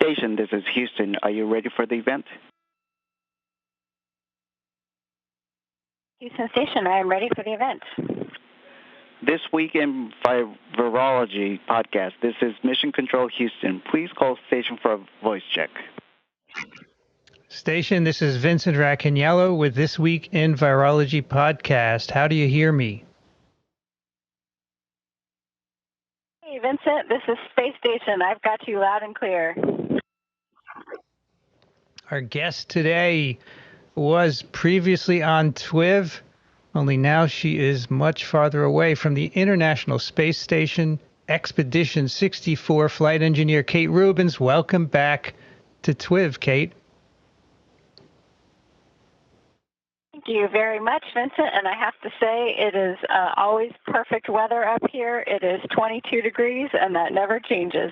Station, this is Houston. Are you ready for the event? Houston Station, I am ready for the event. This week in Virology podcast, this is Mission Control Houston. Please call station for a voice check. Station, this is Vincent Racaniello with This Week in Virology podcast. How do you hear me? Hey, Vincent, this is Space Station. I've got you loud and clear. Our guest today was previously on TWIV, only now she is much farther away from the International Space Station. Expedition 64 flight engineer Kate Rubins. Welcome back to TWIV, Kate. Thank you very much, Vincent. And I have to say, it is always perfect weather up here. It is 22 degrees, and that never changes.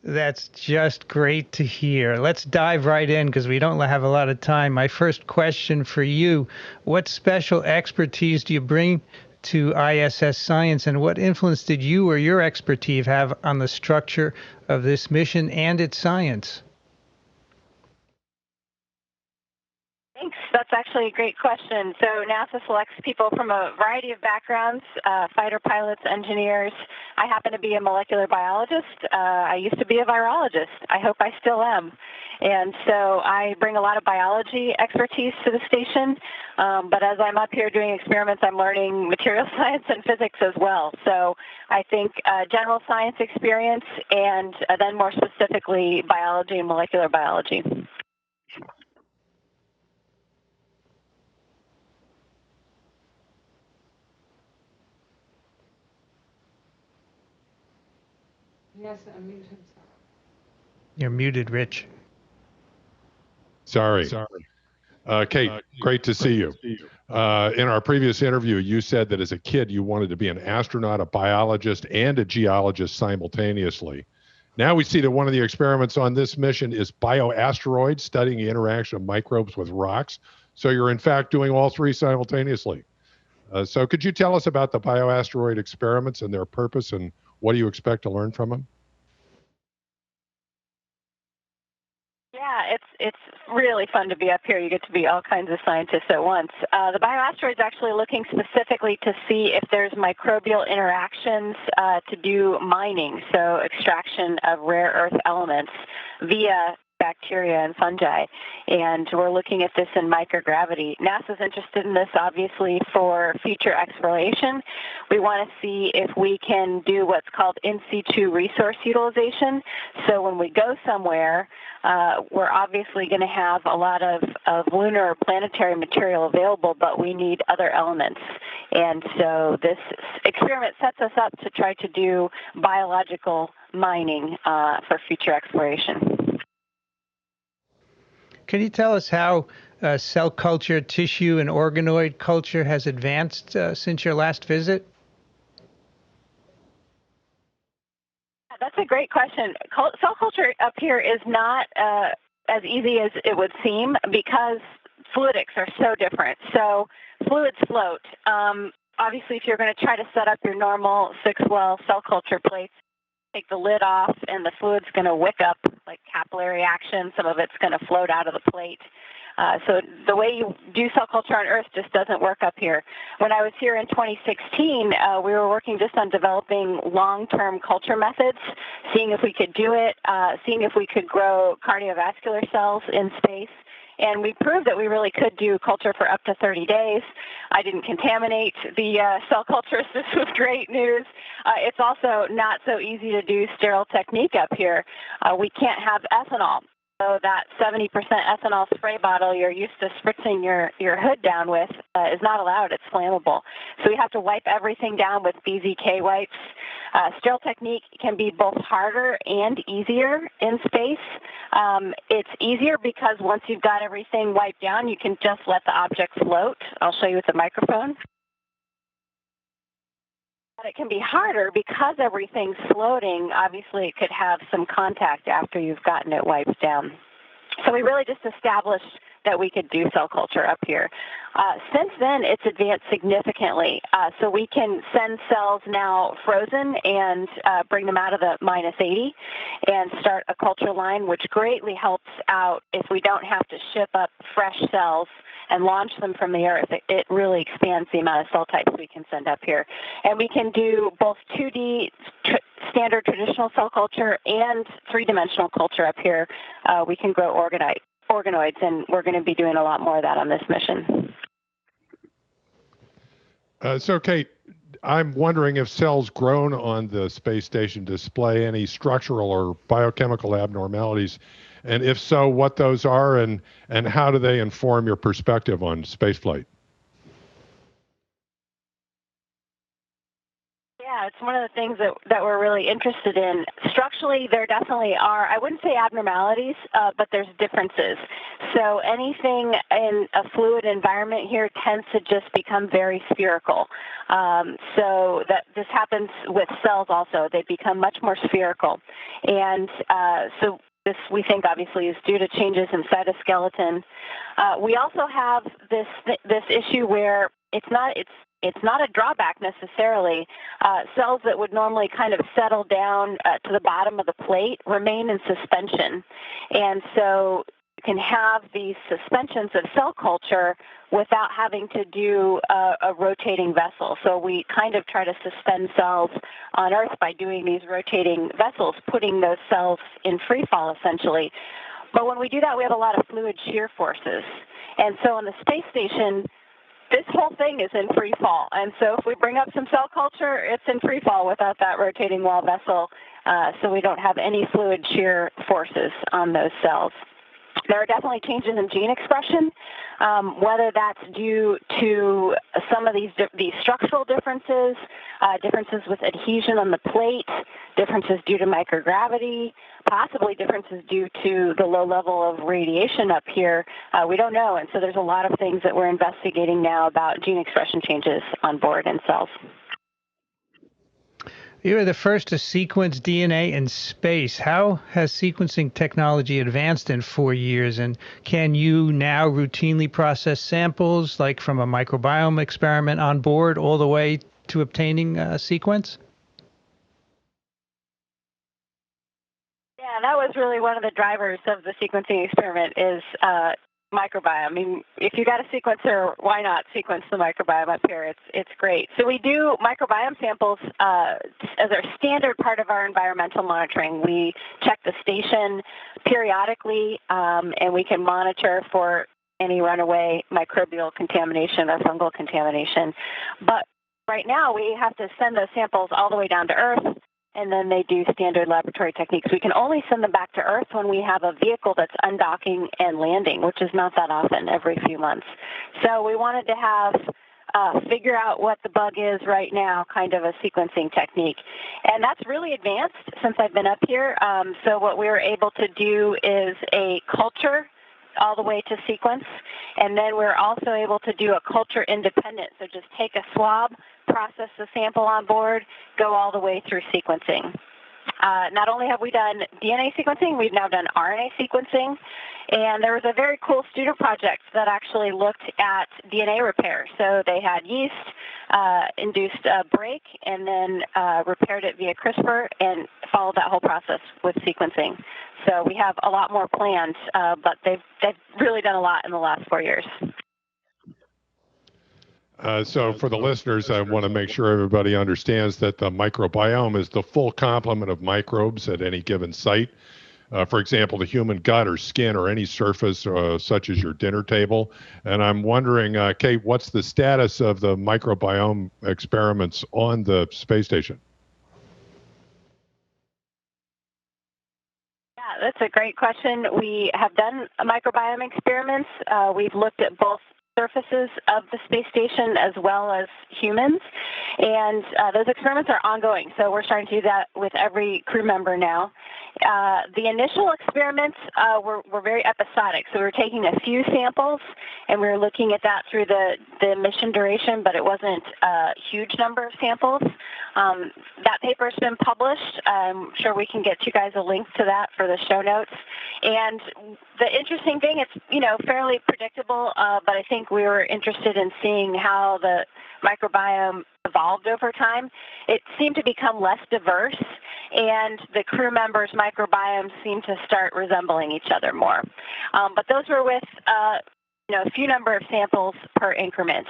That's just great to hear. Let's dive right in because we don't have a lot of time. My first question for you, what special expertise do you bring to ISS science, and what influence did you or your expertise have on the structure of this mission and its science? Thanks. That's actually a great question. So NASA selects people from a variety of backgrounds, fighter pilots, engineers. I happen to be a molecular biologist. I used to be a virologist. I hope I still am. And so I bring a lot of biology expertise to the station. But as I'm up here doing experiments, I'm learning material science and physics as well. So I think general science experience and then more specifically biology and molecular biology. Yes, unmute himself. You're muted, Rich. Sorry. Kate, great to see you. In our previous interview, you said that as a kid you wanted to be an astronaut, a biologist, and a geologist simultaneously. Now we see that one of the experiments on this mission is bioasteroids, studying the interaction of microbes with rocks. So you're in fact doing all three simultaneously. So could you tell us about the bioasteroid experiments and their purpose, and what do you expect to learn from them? Yeah, it's really fun to be up here. You get to be all kinds of scientists at once. The bioasteroid is actually looking specifically to see if there's microbial interactions to do mining, so extraction of rare earth elements via bacteria and fungi, and we're looking at this in microgravity. NASA's interested in this, obviously, for future exploration. We want to see if we can do what's called in situ resource utilization. So when we go somewhere, we're obviously going to have a lot of lunar or planetary material available, but we need other elements. And so this experiment sets us up to try to do biological mining for future exploration. Can you tell us how cell culture, tissue, and organoid culture has advanced since your last visit? That's a great question. Cell culture up here is not as easy as it would seem because fluidics are so different. So fluids float. Obviously, if you're going to try to set up your normal 6-well cell culture plates, take the lid off and the fluid's going to wick up like capillary action. Some of it's going to float out of the plate. So the way you do cell culture on Earth just doesn't work up here. When I was here in 2016, we were working just on developing long-term culture methods, seeing if we could do it, seeing if we could grow cardiovascular cells in space. And we proved that we really could do culture for up to 30 days. I didn't contaminate the cell culture. This was great news. It's also not so easy to do sterile technique up here. We can't have ethanol. So that 70% ethanol spray bottle you're used to spritzing your hood down with is not allowed. It's flammable. So we have to wipe everything down with BZK wipes. Sterile technique can be both harder and easier in space. It's easier because once you've got everything wiped down, you can just let the object float. I'll show you with the microphone. But it can be harder because everything's floating. Obviously, it could have some contact after you've gotten it wiped down. So we really just established that we could do cell culture up here. Since then, it's advanced significantly. So we can send cells now frozen and bring them out of the -80 and start a culture line, which greatly helps out if we don't have to ship up fresh cells and launch them from the Earth. It really expands the amount of cell types we can send up here. And we can do both 2D standard traditional cell culture and 3-dimensional culture up here. We can grow organoids, and we're going to be doing a lot more of that on this mission. So, Kate, I'm wondering if cells grown on the space station display any structural or biochemical abnormalities, and if so, what those are, and how do they inform your perspective on spaceflight? Yeah, it's one of the things that we're really interested in. Structurally, there definitely are, I wouldn't say abnormalities, but there's differences. So anything in a fluid environment here tends to just become very spherical. So this happens with cells also. They become much more spherical. And so this, we think, obviously, is due to changes in cytoskeleton. We also have this issue where it's not a drawback necessarily. Cells that would normally kind of settle down to the bottom of the plate remain in suspension. And so you can have these suspensions of cell culture without having to do a rotating vessel. So we kind of try to suspend cells on Earth by doing these rotating vessels, putting those cells in free fall essentially. But when we do that, we have a lot of fluid shear forces. And so on the space station, this whole thing is in free fall. And so if we bring up some cell culture, it's in free fall without that rotating wall vessel. So we don't have any fluid shear forces on those cells. There are definitely changes in gene expression, whether that's due to some of these structural differences, differences with adhesion on the plate, differences due to microgravity, possibly differences due to the low level of radiation up here. We don't know, and so there's a lot of things that we're investigating now about gene expression changes on board in cells. You were the first to sequence DNA in space. How has sequencing technology advanced in 4 years? And can you now routinely process samples, like from a microbiome experiment on board, all the way to obtaining a sequence? Yeah, that was really one of the drivers of the sequencing experiment is microbiome. I mean, if you got a sequencer, why not sequence the microbiome up here? It's great. So we do microbiome samples as our standard part of our environmental monitoring. We check the station periodically, and we can monitor for any runaway microbial contamination or fungal contamination. But right now, we have to send those samples all the way down to Earth, and then they do standard laboratory techniques. We can only send them back to Earth when we have a vehicle that's undocking and landing, which is not that often, every few months. So we wanted to have figure out what the bug is right now, kind of a sequencing technique. And that's really advanced since I've been up here. So what we were able to do is a culture all the way to sequence. And then we're also able to do a culture independent. So just take a swab, process the sample on board, go all the way through sequencing. Not only have we done DNA sequencing, we've now done RNA sequencing. And there was a very cool student project that actually looked at DNA repair. So they had yeast, induced a break, and then repaired it via CRISPR and followed that whole process with sequencing. So we have a lot more planned, but they've really done a lot in the last 4 years. So for the listeners, I want to make sure everybody understands that the microbiome is the full complement of microbes at any given site. For example, the human gut or skin or any surface such as your dinner table. And I'm wondering, Kate, what's the status of the microbiome experiments on the space station? Yeah, that's a great question. We have done microbiome experiments. We've looked at both surfaces of the space station as well as humans. And those experiments are ongoing, so we're starting to do that with every crew member now. The initial experiments were very episodic, so we were taking a few samples, and we were looking at that through the mission duration, but it wasn't a huge number of samples. That paper's been published. I'm sure we can get you guys a link to that for the show notes. And the interesting thing, it's fairly predictable, but I think we were interested in seeing how the microbiome evolved over time. It seemed to become less diverse, and the crew members' microbiomes seemed to start resembling each other more. But those were with a few number of samples per increment.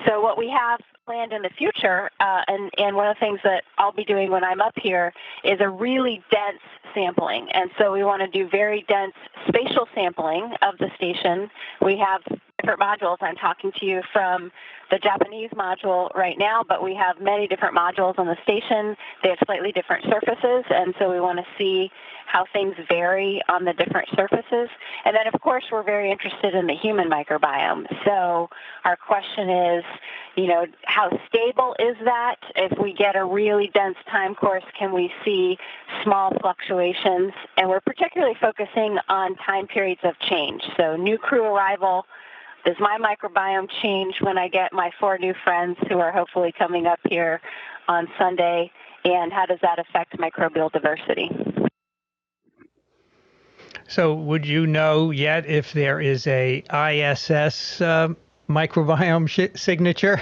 So what we have planned in the future, and one of the things that I'll be doing when I'm up here, is a really dense sampling. And so we want to do very dense spatial sampling of the station. We have different modules. I'm talking to you from the Japanese module right now, but we have many different modules on the station. They have slightly different surfaces, and so we want to see how things vary on the different surfaces. And then, of course, we're very interested in the human microbiome. So our question is, how stable is that? If we get a really dense time course, can we see small fluctuations? And we're particularly focusing on time periods of change. So new crew arrival. Does my microbiome change when I get my 4 new friends who are hopefully coming up here on Sunday? And how does that affect microbial diversity? So would you know yet if there is a ISS microbiome signature?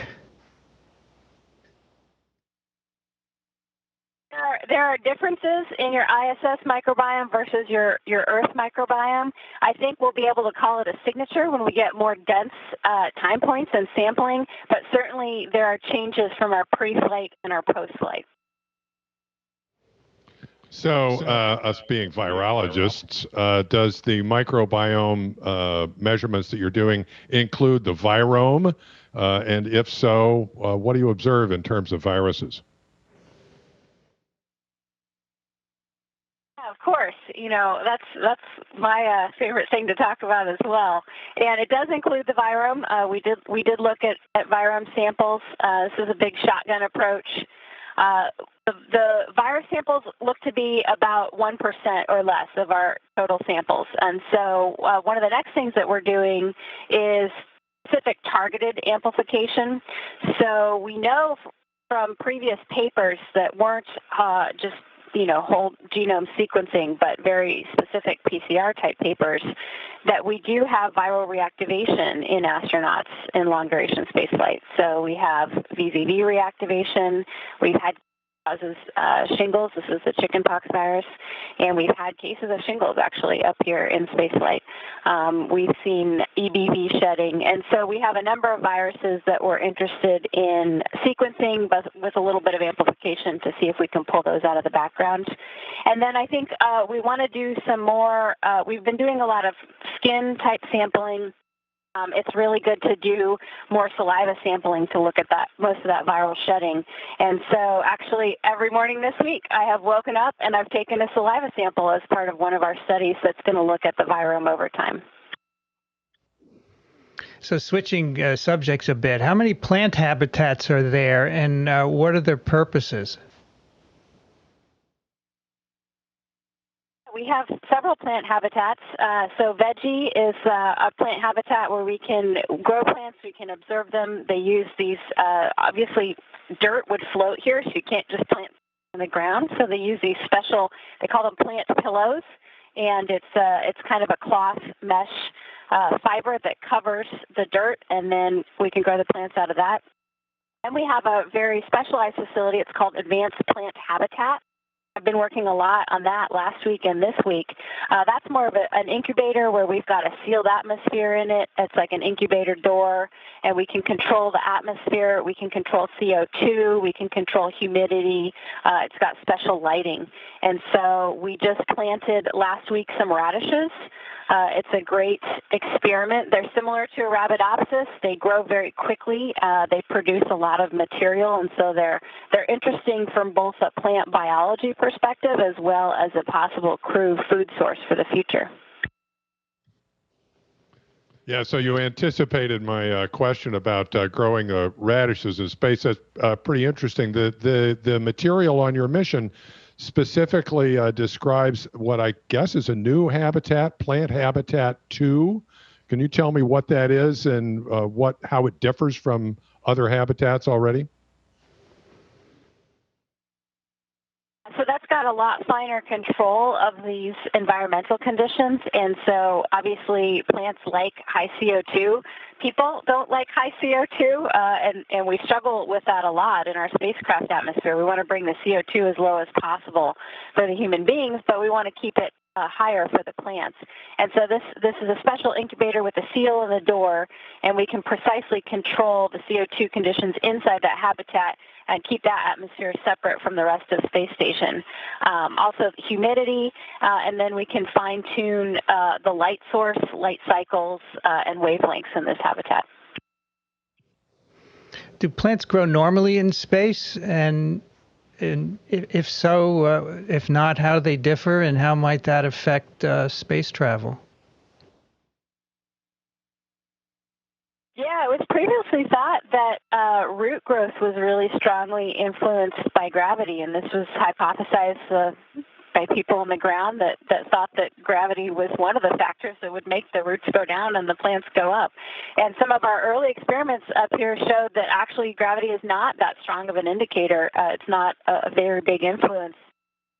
There are differences in your ISS microbiome versus your Earth microbiome. I think we'll be able to call it a signature when we get more dense time points and sampling, but certainly there are changes from our pre-flight and our post-flight. So, us being virologists, does the microbiome measurements that you're doing include the virome? And if so, what do you observe in terms of viruses? Of course, that's my favorite thing to talk about as well, and it does include the virome. We did look at virome samples. This is a big shotgun approach. The virus samples look to be about 1% or less of our total samples, and so one of the next things that we're doing is specific targeted amplification. So we know from previous papers that weren't just whole genome sequencing, but very specific PCR-type papers, that we do have viral reactivation in astronauts in long-duration spaceflight. So we have VZV reactivation. We've had causes shingles. This is the chickenpox virus. And we've had cases of shingles, actually, up here in spaceflight. We've seen EBV shedding. And so we have a number of viruses that we're interested in sequencing, but with a little bit of amplification to see if we can pull those out of the background. And then I think we want to do some more, we've been doing a lot of skin-type sampling. It's really good to do more saliva sampling to look at most of that viral shedding. And so actually every morning this week I have woken up and I've taken a saliva sample as part of one of our studies that's going to look at the virome over time. So switching subjects a bit, how many plant habitats are there and what are their purposes? We have several plant habitats. So veggie is a plant habitat where we can grow plants, we can observe them. They use these, obviously dirt would float here, so you can't just plant in the ground. So they use these special, they call them plant pillows, and it's kind of a cloth mesh fiber that covers the dirt, and then we can grow the plants out of that. And we have a very specialized facility. It's called Advanced Plant Habitat. I've been working a lot on that last week and this week. That's more of an incubator where we've got a sealed atmosphere in it. It's like an incubator door, and we can control the atmosphere. We can control CO2. We can control humidity. It's got special lighting. And so we just planted last week some radishes. It's a great experiment. They're similar to Arabidopsis. They grow very quickly. They produce a lot of material, and so they're interesting from both a plant biology perspective as well as a possible crew food source for the future. Yeah, so you anticipated my question about growing radishes in space. That's pretty interesting. The material on your mission specifically describes what I guess is a new habitat, plant habitat 2. Can you tell me what that is and how it differs from other habitats already? So that's got a lot finer control of these environmental conditions. And so obviously plants like high CO2. People don't like high CO2, and we struggle with that a lot in our spacecraft atmosphere. We want to bring the CO2 as low as possible for the human beings, but we want to keep it higher for the plants. And so this is a special incubator with a seal in the door, and we can precisely control the CO2 conditions inside that habitat and keep that atmosphere separate from the rest of the space station. Also humidity, and then we can fine-tune the light source, light cycles, and wavelengths in this habitat. Do plants grow normally in space? And if so, if not, how do they differ, and how might that affect space travel? Yeah, it was previously thought that root growth was really strongly influenced by gravity, and this was hypothesized by people on the ground that thought that gravity was one of the factors that would make the roots go down and the plants go up. And some of our early experiments up here showed that actually gravity is not that strong of an indicator. It's not a very big influence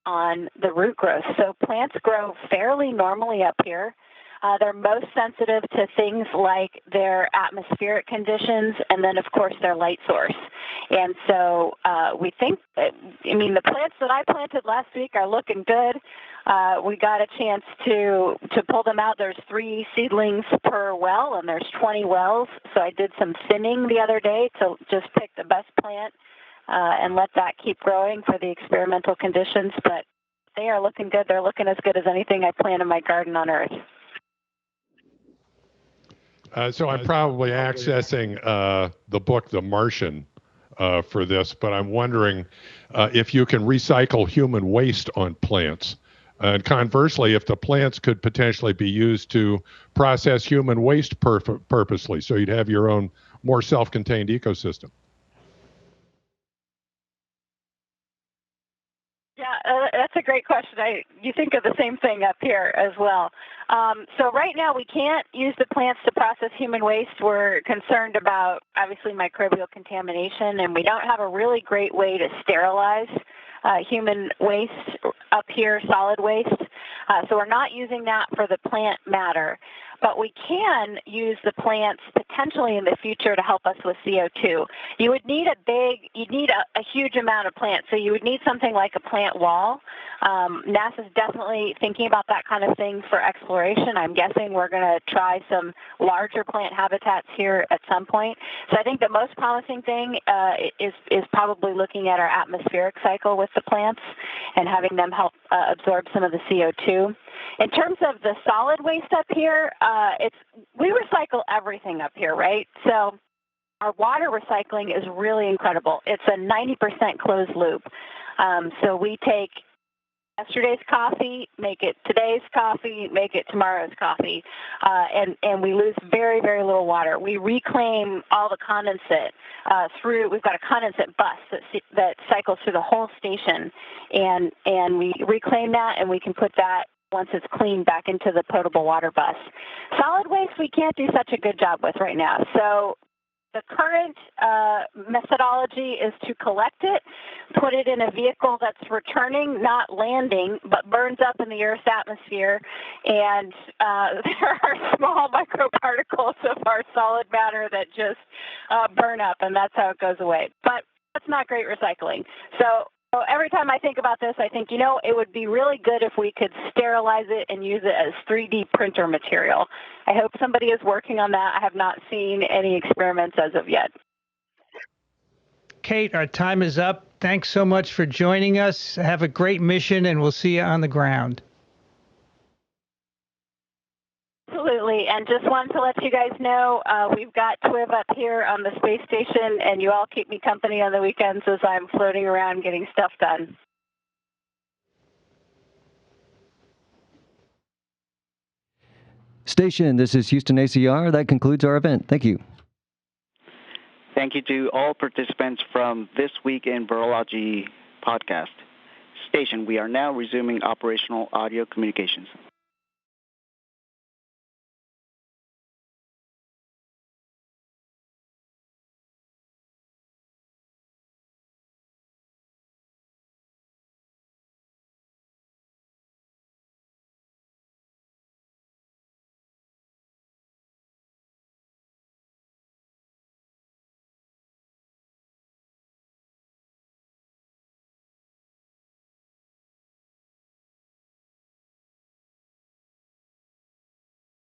on the root growth. So plants grow fairly normally up here. They're most sensitive to things like their atmospheric conditions and then, of course, their light source. And so we think, the plants that I planted last week are looking good. We got a chance to pull them out. There's 3 seedlings per well, and there's 20 wells. So I did some thinning the other day to just pick the best plant and let that keep growing for the experimental conditions. But they are looking good. They're looking as good as anything I plant in my garden on Earth. So I'm probably accessing the book The Martian for this, but I'm wondering if you can recycle human waste on plants. And conversely, if the plants could potentially be used to process human waste purposely, so you'd have your own more self-contained ecosystem. Yeah, that's a great question. You think of the same thing up here as well. So right now we can't use the plants to process human waste. We're concerned about, obviously, microbial contamination, and we don't have a really great way to sterilize human waste up here, solid waste. So we're not using that for the plant matter. But we can use the plants potentially in the future to help us with CO2. You would need a huge amount of plants. So you would need something like a plant wall. NASA's definitely thinking about that kind of thing for exploration. I'm guessing we're going to try some larger plant habitats here at some point. So I think the most promising thing is probably looking at our atmospheric cycle with the plants and having them help absorb some of the CO2. In terms of the solid waste up here, we recycle everything up here, right? So our water recycling is really incredible. It's a 90% closed loop. So we take yesterday's coffee, make it today's coffee, make it tomorrow's coffee, and we lose very, very little water. We reclaim all the condensate we've got a condensate bus that cycles through the whole station, and we reclaim that, and we can put that, once it's cleaned, back into the potable water bus. Solid waste we can't do such a good job with right now. So the current methodology is to collect it, put it in a vehicle that's returning, not landing, but burns up in the Earth's atmosphere, and there are small microparticles of our solid matter that just burn up, and that's how it goes away. But that's not great recycling. So every time I think about this, I think, it would be really good if we could sterilize it and use it as 3D printer material. I hope somebody is working on that. I have not seen any experiments as of yet. Kate, our time is up. Thanks so much for joining us. Have a great mission, and we'll see you on the ground. Absolutely, and just wanted to let you guys know we've got TWIV up here on the space station, and you all keep me company on the weekends as I'm floating around getting stuff done. Station, this is Houston ACR. That concludes our event. Thank you. Thank you to all participants from This Week in Virology podcast. Station, we are now resuming operational audio communications.